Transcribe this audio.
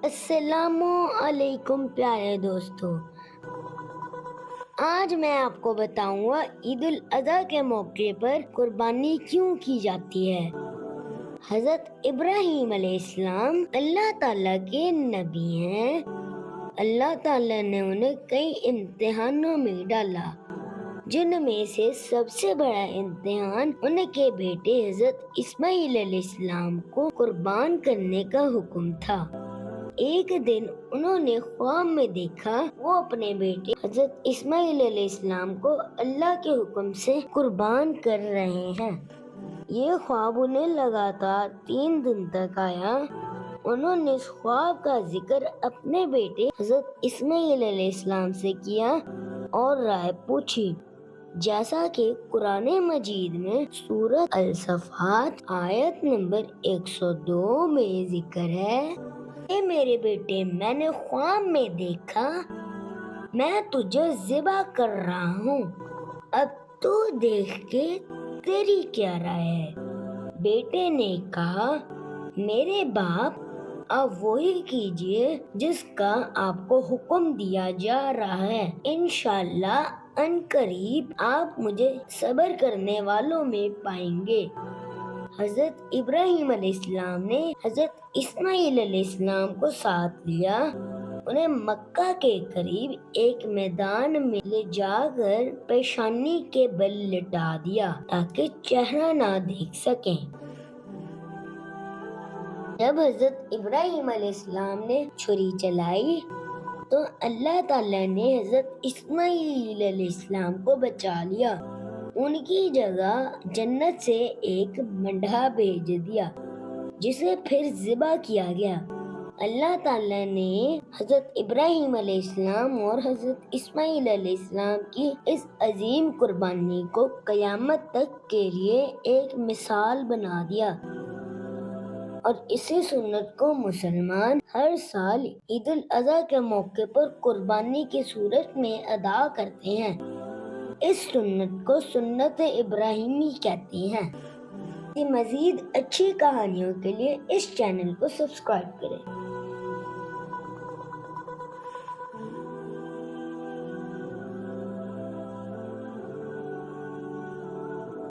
السلام علیکم پیارے دوستو، آج میں آپ کو بتاؤں گا عید الاضحیٰ کے موقع پر قربانی کیوں کی جاتی ہے۔ حضرت ابراہیم علیہ السلام اللہ تعالیٰ کے نبی ہیں۔ اللہ تعالیٰ نے انہیں کئی امتحانوں میں ڈالا، جن میں سے سب سے بڑا امتحان ان کے بیٹے حضرت اسماعیل علیہ السلام کو قربان کرنے کا حکم تھا۔ ایک دن انہوں نے خواب میں دیکھا وہ اپنے بیٹے حضرت اسماعیل علیہ السلام کو اللہ کے حکم سے قربان کر رہے ہیں۔ یہ خواب انہیں لگاتار 3 دن تک آیا۔ انہوں نے اس خواب کا ذکر اپنے بیٹے حضرت اسماعیل علیہ السلام سے کیا اور رائے پوچھی، جیسا کہ قرآن مجید میں سورۃ الصافات آیت نمبر 102 میں ذکر ہے، اے میرے بیٹے، میں نے خواب میں دیکھا میں تجھے ذبح کر رہا ہوں، اب تو دیکھ کے تیری کیا رائے ہے؟ بیٹے نے کہا، میرے باپ، آپ وہی کیجئے جس کا آپ کو حکم دیا جا رہا ہے، انشاءاللہ عنقریب آپ مجھے صبر کرنے والوں میں پائیں گے۔ حضرت ابراہیم علیہ السلام نے حضرت اسماعیل علیہ السلام کو ساتھ لیا، انہیں مکہ کے قریب ایک میدان میں لے جا کر پیشانی کے بل لٹا دیا تاکہ چہرہ نہ دیکھ سکیں۔ جب حضرت ابراہیم علیہ السلام نے چھری چلائی تو اللہ تعالیٰ نے حضرت اسماعیل علیہ السلام کو بچا لیا، ان کی جگہ جنت سے ایک مینڈھا بھیج دیا جسے پھر ذبح کیا گیا۔ اللہ تعالیٰ نے حضرت ابراہیم علیہ السلام اور حضرت اسماعیل علیہ السلام کی اس عظیم قربانی کو قیامت تک کے لیے ایک مثال بنا دیا، اور اسی سنت کو مسلمان ہر سال عید الاضحیٰ کے موقع پر قربانی کی صورت میں ادا کرتے ہیں۔ اس سنت کو سنت ابراہیمی کہتے ہیں۔ مزید اچھی کہانیوں کے لیے اس چینل کو سبسکرائب کریں۔